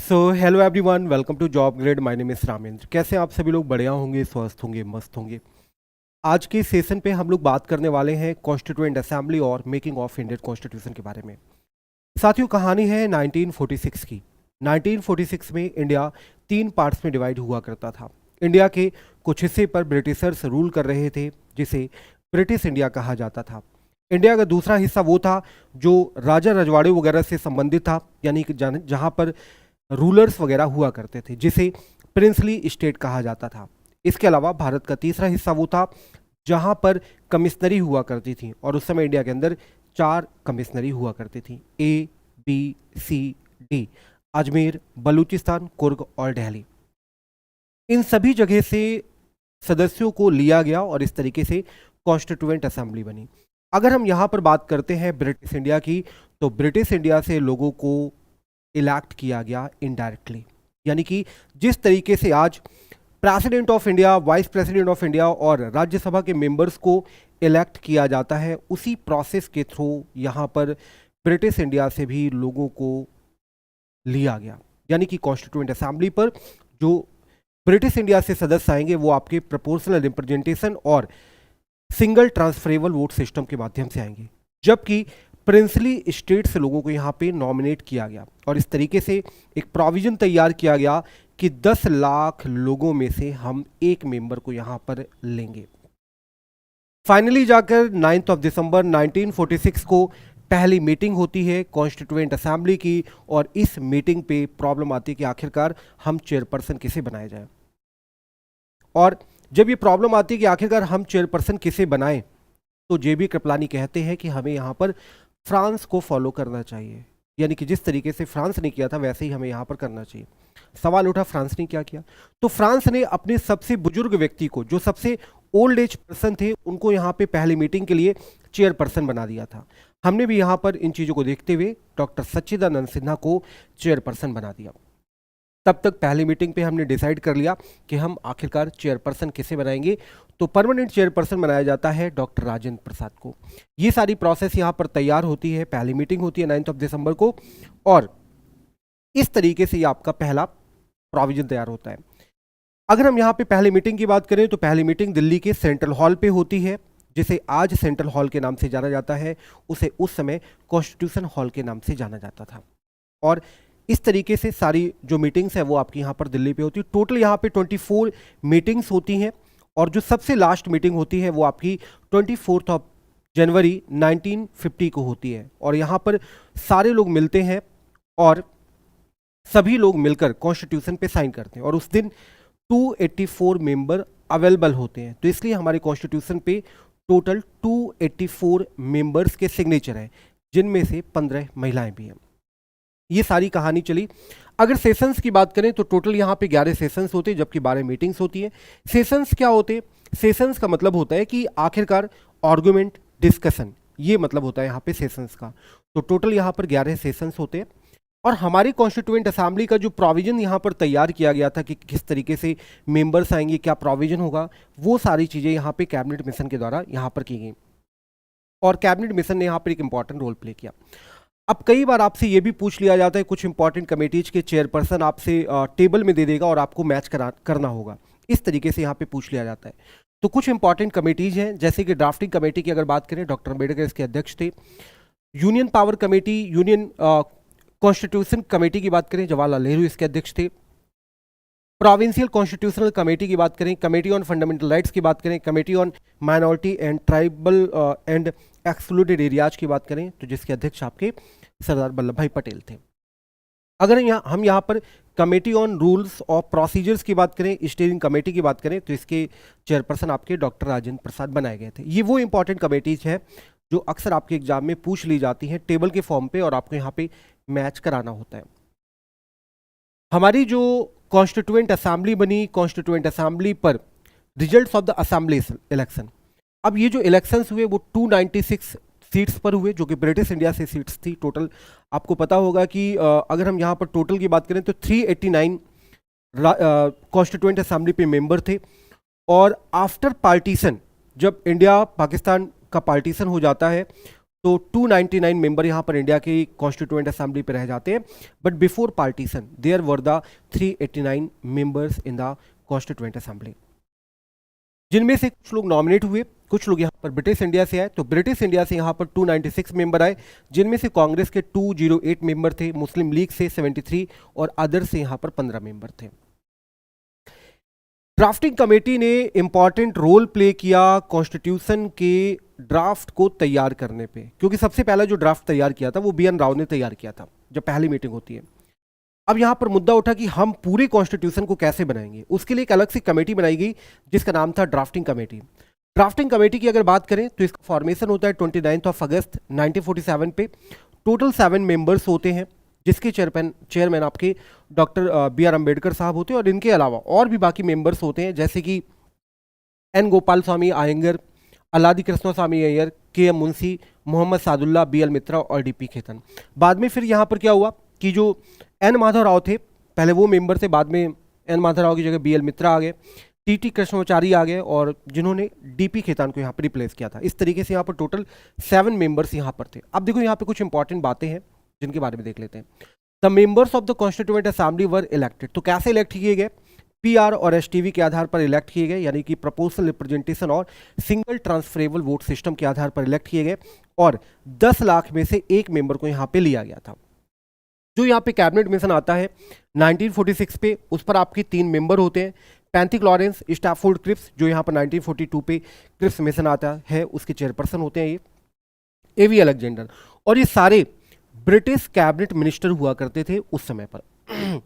So hello everyone, welcome to Job Grade. My name is Ramendra. कैसे आप सभी लोग? बढ़िया होंगे, स्वस्थ होंगे, मस्त होंगे। आज के सेशन पे हम लोग बात करने वाले हैं कॉन्स्टिट्यूएंट असेंबली और मेकिंग ऑफ इंडियन कॉन्स्टिट्यूशन के बारे में। साथियों, कहानी है 1946 की। 1946 में इंडिया तीन पार्ट्स में डिवाइड हुआ करता था। इंडिया के कुछ हिस्से पर ब्रिटिशर्स रूल कर रहे थे, जिसे ब्रिटिश इंडिया कहा जाता था। इंडिया का दूसरा हिस्सा वो था जो राजा रजवाड़े वगैरह से संबंधित था, यानी कि जहाँ पर रूलर्स वगैरह हुआ करते थे, जिसे प्रिंसली स्टेट कहा जाता था। इसके अलावा भारत का तीसरा हिस्सा वो था जहाँ पर कमिश्नरी हुआ करती थी, और उस समय इंडिया के अंदर चार कमिश्नरी हुआ करती थी, A B C D. Ajmer, Baluchistan, Coorg और दिल्ली। इन सभी जगह से सदस्यों को लिया गया और इस तरीके से कॉन्स्टिट्यूएंट असेंबली बनी। अगर हम यहाँ पर बात करते हैं ब्रिटिश इंडिया की, तो ब्रिटिश इंडिया से लोगों को इलेक्ट किया गया इनडायरेक्टली, यानी कि जिस तरीके से आज president of India, vice president of India और राज्यसभा के मेंबर्स को इलेक्ट किया जाता है, उसी प्रोसेस के थ्रू यहाँ पर ब्रिटिश इंडिया से भी लोगों को लिया गया। यानी कि कॉन्स्टिट्यूएंट असेंबली पर जो ब्रिटिश इंडिया से सदस्य आएंगे वो आपके प्रोपोर्शनल रिप्रेजेंटेशन और सिंगल ट्रांसफरेबल वोट सिस्टम के माध्यम से आएंगे, जबकि प्रिंसली स्टेट से लोगों को यहाँ पे नॉमिनेट किया गया और इस तरीके से एक प्रोविजन तैयार किया गया कि 10 लाख लोगों में से हम एक मेंबर को यहाँ पर लेंगे। फाइनली जाकर 9 दिसंबर 1946 को पहली मीटिंग होती है कॉन्स्टिट्यूएंट असेंबली की, और इस मीटिंग पे प्रॉब्लम आती है कि आखिरकार हम चेयरपर्सन किसे बनाया जाए। और जब ये प्रॉब्लम आती है कि आखिरकार हम चेयरपर्सन किसे बनाएं, तो जेबी कृपलानी कहते हैं कि हमें यहाँ पर फ्रांस को फॉलो करना चाहिए, यानी कि जिस तरीके से फ्रांस ने किया था वैसे ही हमें यहाँ पर करना चाहिए। सवाल उठा, फ्रांस ने क्या किया? तो फ्रांस ने अपने सबसे बुजुर्ग व्यक्ति को, जो सबसे ओल्ड एज पर्सन थे, उनको यहाँ पे पहली मीटिंग के लिए चेयरपर्सन बना दिया था। हमने भी यहाँ पर इन चीज़ों को देखते हुए डॉक्टर सच्चिदानंद सिन्हा को चेयरपर्सन बना दिया। तब तक पहली मीटिंग पे हमने डिसाइड कर लिया कि हम आखिरकार चेयरपर्सन किसे बनाएंगे, तो परमानेंट चेयरपर्सन बनाया जाता है डॉक्टर राजेंद्र प्रसाद को। ये सारी प्रोसेस यहाँ पर तैयार होती है, पहली मीटिंग होती है 9 दिसंबर को, और इस तरीके से ये आपका पहला प्रोविजन तैयार होता है। अगर हम यहाँ पे पहली मीटिंग की बात करें, तो पहली मीटिंग दिल्ली के सेंट्रल हॉल पे होती है, जिसे आज सेंट्रल हॉल के नाम से जाना जाता है, उसे उस समय कॉन्स्टिट्यूशन हॉल के नाम से जाना जाता था। और इस तरीके से सारी जो मीटिंग्स है वो आपकी यहाँ पर दिल्ली पे होती है। टोटल यहाँ पे 24 मीटिंग्स होती हैं, और जो सबसे लास्ट मीटिंग होती है वो आपकी 24 जनवरी 1950 को होती है, और यहाँ पर सारे लोग मिलते हैं और सभी लोग मिलकर कॉन्स्टिट्यूशन पे साइन करते हैं, और उस दिन 284 मेंबर अवेलेबल होते हैं। तो इसलिए हमारे कॉन्स्टिट्यूशन पे टोटल 284 मेंबर्स के सिग्नेचर हैं, जिनमें से 15 महिलाएं भी हैं। ये सारी कहानी चली। अगर सेशंस की बात करें तो टोटल यहाँ पे 11 सेशंस होते हैं, जबकि 12 मीटिंग्स होती हैं। सेशंस क्या होते हैं? सेशंस का मतलब होता है कि आखिरकार आर्गुमेंट, डिस्कशन, ये मतलब होता है यहाँ पे सेशंस का। तो टोटल यहाँ पर 11 सेशंस होते हैं, और हमारी कॉन्स्टिट्यूएंट असेंबली का जो प्रोविजन यहाँ पर तैयार किया गया था कि किस तरीके से मेंबर्स आएंगे, क्या प्रोविजन होगा, वो सारी चीज़ें यहाँ पे कैबिनेट मिशन के द्वारा यहाँ पर की गई, और कैबिनेट मिशन ने यहाँ पर एक इंपॉर्टेंट रोल प्ले किया। अब कई बार आपसे ये भी पूछ लिया जाता है, कुछ इंपॉर्टेंट कमेटीज के चेयरपर्सन आपसे टेबल में दे देगा और आपको मैच करना होगा, इस तरीके से यहाँ पे पूछ लिया जाता है। तो कुछ इंपॉर्टेंट कमेटीज हैं, जैसे कि ड्राफ्टिंग कमेटी की अगर बात करें, डॉक्टर अम्बेडकर इसके अध्यक्ष थे। Union power committee, union constitution committee की बात करें, जवाहरलाल नेहरू इसके अध्यक्ष थे। प्रोविंशियल कॉन्स्टिट्यूशनल कमेटी की बात करें, कमेटी ऑन फंडामेंटल राइट्स की बात करें, committee on minority and tribal and excluded areas की बात करें, तो जिसके अध्यक्ष आपके सरदार वल्लभ भाई पटेल थे। अगर हम यहाँ पर कमेटी ऑन रूल्स और प्रोसीजर्स की बात करें, स्टीयरिंग कमेटी की बात करें, तो इसके चेयरपर्सन आपके डॉक्टर राजेंद्र प्रसाद बनाए गए थे। ये वो इंपॉर्टेंट कमेटीज हैं जो अक्सर आपके एग्जाम में पूछ ली जाती हैं टेबल के फॉर्म पे, और आपको यहाँ पे मैच कराना होता है। हमारी जो कॉन्स्टिट्यूएंट असेंबली बनी, कॉन्स्टिट्यूएंट असेंबली पर results of the assembly election. अब ये जो इलेक्शंस हुए वो 296 सीट्स पर हुए, जो कि ब्रिटिश इंडिया से सीट्स थी टोटल। आपको पता होगा कि अगर हम यहाँ पर टोटल की बात करें तो 389 कॉन्स्टिट्यूएंट असेंबली पे मेंबर थे, और आफ्टर पार्टीशन, जब इंडिया पाकिस्तान का पार्टीशन हो जाता है, तो 299 मेंबर यहाँ पर इंडिया की कॉन्स्टिट्यूएंट असेंबली पे रह जाते हैं, but before partition there were the 389 members in the constituent assembly, जिनमें से कुछ लोग नॉमिनेट हुए, कुछ लोग यहाँ पर ब्रिटिश इंडिया से आए। तो ब्रिटिश इंडिया से यहाँ पर 296 मेंबर आए, जिनमें से कांग्रेस के 208 मेंबर थे, मुस्लिम लीग से 73 और अदर से यहाँ पर 15 मेंबर थे। ड्राफ्टिंग कमेटी ने इंपॉर्टेंट रोल प्ले किया कॉन्स्टिट्यूशन के ड्राफ्ट को तैयार करने पे, क्योंकि सबसे पहला जो ड्राफ्ट तैयार किया था वो BN राव ने तैयार किया था जब पहली मीटिंग होती है। अब यहां पर मुद्दा उठा कि हम पूरे कॉन्स्टिट्यूशन को कैसे बनाएंगे। उसके लिए एक अलग सी कमेटी बनाई गई जिसका नाम था ड्राफ्टिंग कमेटी। ड्राफ्टिंग कमेटी की अगर बात करें तो इसका फॉर्मेशन होता है 29 अगस्त 1947 पे। टोटल 7 मेंबर्स होते हैं, जिसके चेयरमैन आपके डॉक्टर BR अम्बेडकर साहब होते हैं, और इनके अलावा और भी बाकी मेंबर्स होते हैं, जैसे कि N गोपाल स्वामी आयंगर, अल्लादी कृष्ण स्वामी अय्यर, KM मुंशी, मोहम्मद सादुल्ला, BL मित्रा और DP खेतन। बाद में फिर यहाँ पर क्या हुआ कि जो N माधव राव थे, पहले वो मेंबर थे, बाद में N माधव राव की जगह BL मित्रा आ गए, TT कृष्णाचारी आ गए, और जिन्होंने DP खेतान को यहाँ पर रिप्लेस किया था। इस तरीके से यहाँ पर टोटल 7 मेंबर्स यहाँ पर थे। अब देखो यहाँ पे कुछ इंपॉर्टेंट बातें हैं जिनके बारे में देख लेते हैं। The members of the constituent assembly were elected. तो कैसे इलेक्ट किए गए? PR और STV के आधार पर इलेक्ट किए गए, यानी कि प्रोपोर्शनल रिप्रेजेंटेशन और सिंगल ट्रांसफरेबल वोट सिस्टम के आधार पर इलेक्ट किए गए, और 10 लाख में से एक मेंबर को यहाँ पे लिया गया था। जो यहाँ पे कैबिनेट मिशन आता है 1946 पे, उस पर आपके 3 मेंबर होते हैं, पैंथिक लॉरेंस, स्टैफोर्ड क्रिप्स, जो यहाँ पर 1942 पे क्रिप्स मिशन आता है, उसके चेयरपर्सन होते हैं ये AV अलेक्जेंडर, और ये सारे ब्रिटिश कैबिनेट मिनिस्टर हुआ करते थे उस समय पर।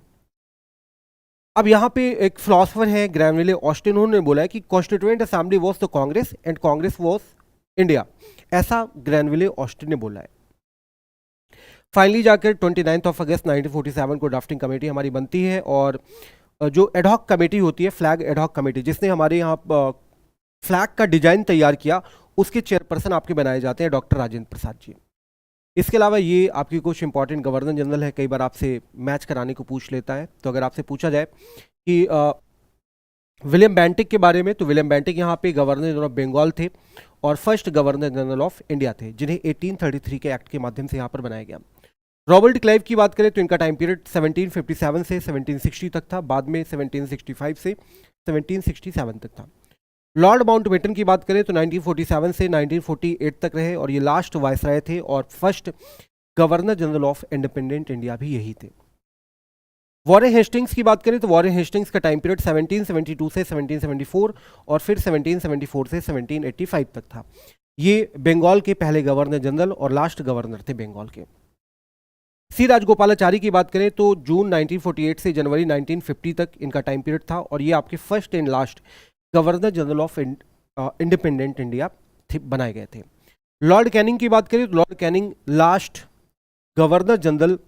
अब यहाँ पे एक फिलोसफर है ग्रैनविले ऑस्टिन, उन्होंने बोला है कि constituent assembly was the Congress and Congress was India, ऐसा ग्रैनविले ऑस्टिन ने बोला है। फाइनली जाकर 29 अगस्त 1947 को ड्राफ्टिंग कमेटी हमारी बनती है, और जो एडहॉक कमेटी होती है, फ्लैग एडहॉक कमेटी, जिसने हमारे यहाँ फ्लैग का डिजाइन तैयार किया, उसके चेयरपर्सन आपके बनाए जाते हैं डॉक्टर राजेंद्र प्रसाद जी। इसके अलावा ये आपकी कुछ इंपॉर्टेंट गवर्नर जनरल है, कई बार आपसे मैच कराने को पूछ लेता है। तो अगर आपसे पूछा जाए कि विलियम बेंटिक के बारे में, तो विलियम बेंटिक यहाँ पे गवर्नर जनरल ऑफ बंगाल थे और first governor general of India थे, जिन्हें 1833 के एक्ट के माध्यम से यहाँ पर बनाया गया। रॉबर्ट क्लाइव की बात करें तो इनका टाइम पीरियड 1757 से 1760 तक था, बाद में 1765 से 1767 तक था। लॉर्ड माउंटबेटन की बात करें तो 1947 से 1948 तक रहे, और ये लास्ट वायसराय थे, और first governor general of independent India भी यही थे। वॉरेन हेस्टिंग्स की बात करें तो वॉरेन हेस्टिंग्स का टाइम पीरियड 1772 से 1774 और फिर 1774 से 1785 तक था। ये बंगाल के पहले गवर्नर जनरल और लास्ट गवर्नर थे बंगाल के। सी राजगोपालाचारी की बात करें तो जून 1948 से जनवरी 1950 तक इनका टाइम पीरियड था, और ये आपके first and last governor general of independent India बनाए गए थे। लॉर्ड कैनिंग की बात करें तो Lord Canning last governor general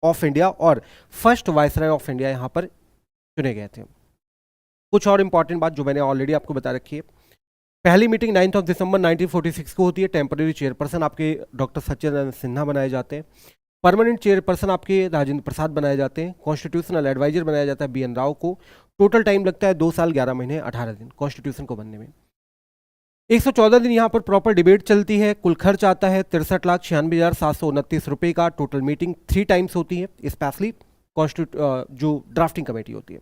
of India और फर्स्ट वायसराय ऑफ इंडिया यहाँ पर चुने गए थे। कुछ और इंपॉर्टेंट बात जो मैंने ऑलरेडी आपको बता रखी है। पहली मीटिंग 9 दिसंबर 1946 को होती है। टेम्पररी चेयरपर्सन आपके डॉक्टर सच्चिदानंद सिन्हा बनाए जाते हैं। परमानेंट चेयरपर्सन आपके राजेंद्र प्रसाद बनाए जाते हैं। कॉन्स्टिट्यूशनल एडवाइजर बनाया जाता है BN राव को। टोटल टाइम लगता है 2 साल 11 महीने 18 दिन कॉन्स्टिट्यूशन को बनने में। 114 दिन यहाँ पर प्रॉपर डिबेट चलती है। कुल खर्च आता है 63,96,729 रुपये का। टोटल मीटिंग 3 टाइम्स होती है, स्पेशली जो ड्राफ्टिंग कमेटी होती है।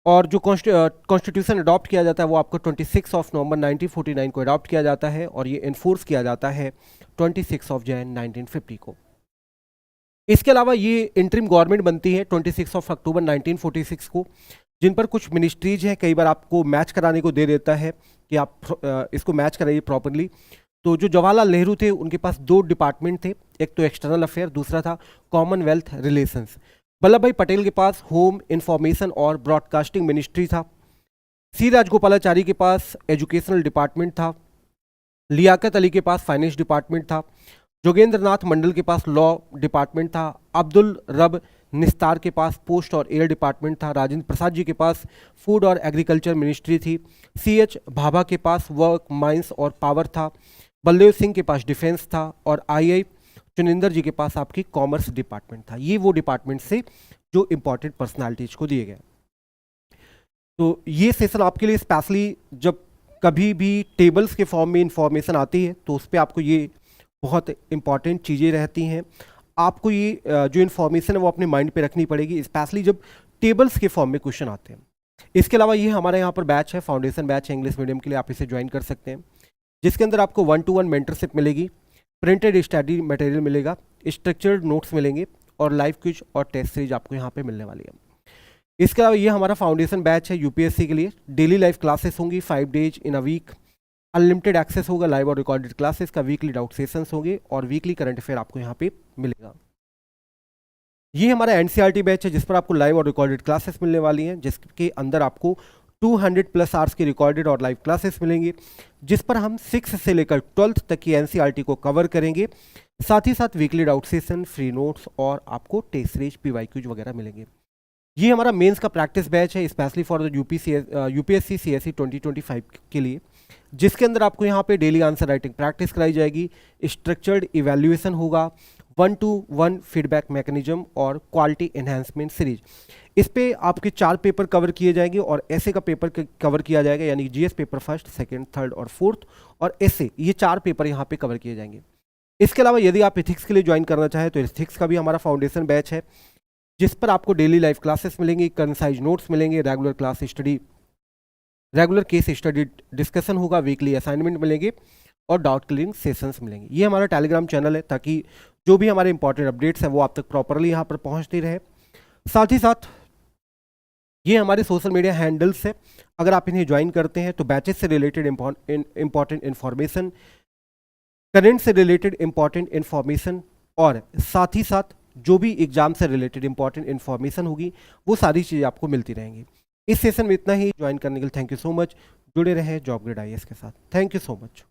और जो कॉन्स्टिट्यूशन अडॉप्ट किया जाता है वो आपको 26 नवंबर 1949 को अडॉप्ट किया जाता है, और ये इन्फोर्स किया जाता है 26 जनवरी 1950 को। इसके अलावा ये इंटरिम गवर्नमेंट बनती है 26 अक्टूबर 1946 को, जिन पर कुछ मिनिस्ट्रीज हैं, कई बार आपको मैच कराने को दे देता है कि आप इसको मैच कराइए प्रॉपरली। तो जो जवाहरलाल नेहरू थे उनके पास 2 डिपार्टमेंट थे, एक तो एक्सटर्नल अफेयर, दूसरा था कॉमनवेल्थ रिलेशंस। वल्लभ भाई पटेल के पास होम, इंफॉर्मेशन और ब्रॉडकास्टिंग मिनिस्ट्री था। सी राजगोपालाचारी के पास एजुकेशनल डिपार्टमेंट था। लियाकत अली के पास फाइनेंस डिपार्टमेंट था। जोगेंद्र नाथ मंडल के पास लॉ डिपार्टमेंट था। अब्दुल रब निस्तार के पास पोस्ट और एयर डिपार्टमेंट था। राजेंद्र प्रसाद जी के पास फूड और एग्रीकल्चर मिनिस्ट्री थी। CH भाभा के पास वर्क, माइंस और पावर था। बलदेव सिंह के पास डिफेंस था, और II चुनिंदर जी के पास आपकी कॉमर्स डिपार्टमेंट था। ये वो डिपार्टमेंट से जो इंपॉर्टेंट पर्सनालिटीज को दिए गए। तो ये सेशन आपके लिए स्पेशली, जब कभी भी टेबल्स के फॉर्म में इंफॉर्मेशन आती है तो उस पर आपको ये बहुत इंपॉर्टेंट चीज़ें रहती हैं। आपको ये जो इन्फॉर्मेशन है वो अपने माइंड पे रखनी पड़ेगी, स्पेशली जब टेबल्स के फॉर्म में क्वेश्चन आते हैं। इसके अलावा ये हमारे यहाँ पर बैच है, फाउंडेशन बैच है इंग्लिश मीडियम के लिए, आप इसे ज्वाइन कर सकते हैं, जिसके अंदर आपको 1-to-1 मेंटरशिप मिलेगी, प्रिंटेड स्टडी मटेरियल मिलेगा, स्ट्रक्चर्ड नोट्स मिलेंगे और लाइव क्विज और टेस्ट सीरीज आपको यहाँ पे मिलने वाली है। इसके अलावा ये हमारा फाउंडेशन बैच है यूपीएससी के लिए। डेली लाइव क्लासेस होंगी 5 days in a week, unlimited access होगा लाइव और रिकॉर्डेड क्लासेस का, वीकली डाउट सेशंस होंगे और वीकली करंट अफेयर आपको यहाँ पे मिलेगा। ये हमारा एनसीईआरटी बैच है जिस पर आपको लाइव और रिकॉर्डेड क्लासेस मिलने वाली हैं, जिसके अंदर आपको 200+ आवर्स की रिकॉर्डेड और लाइव क्लासेस मिलेंगे, जिस पर हम 6 से लेकर 12th तक की एनसीईआरटी को कवर करेंगे। साथ ही साथ weekly doubt session, free notes और आपको टेस्ट सीरीज, पीवाईक्यूज वगैरह मिलेंगे। ये हमारा मेंस का प्रैक्टिस बैच है specially for the UPSC CSE 2025 के लिए, जिसके अंदर आपको यहाँ पे डेली आंसर राइटिंग प्रैक्टिस कराई जाएगी, स्ट्रक्चर्ड इवैल्यूएशन होगा, 1-to-1 फीडबैक मैकेनिज्म और क्वालिटी एनहांसमेंट सीरीज। इस पे आपके 4 पेपर कवर किए जाएंगे और ऐसे का पेपर कवर किया जाएगा, यानी GS paper first, second, third और फोर्थ, और ऐसे ये 4 पेपर यहाँ पे कवर किए जाएंगे। इसके अलावा यदि आप एथिक्स के लिए ज्वाइन करना चाहें तो एथिक्स का भी हमारा फाउंडेशन बैच है, जिस पर आपको डेली लाइव क्लासेस मिलेंगी, कंसाइज नोट्स मिलेंगे, रेगुलर केस स्टडी डिस्कशन होगा, वीकली असाइनमेंट मिलेंगे और डाउट क्लियरिंग सेशंस मिलेंगे। ये हमारा टेलीग्राम चैनल है, ताकि जो भी हमारे इंपॉर्टेंट अपडेट्स हैं वो आप तक प्रॉपरली यहाँ पर पहुँचती रहे। साथ ही साथ ये हमारे सोशल मीडिया हैंडल्स है, अगर आप इन्हें ज्वाइन करते हैं तो बैचेस से रिलेटेड इंपॉर्टेंट इन्फॉर्मेशन, करंट से रिलेटेड इंपॉर्टेंट इन्फॉर्मेशन और साथ ही साथ जो भी एग्जाम से रिलेटेड इंपॉर्टेंट इन्फॉर्मेशन होगी वो सारी चीज़ें आपको मिलती रहेंगी। इस सेशन में इतना ही। ज्वाइन करने के लिए थैंक यू सो मच। जुड़े रहें जॉब ग्रेड आईएएस के साथ। Thank you so much.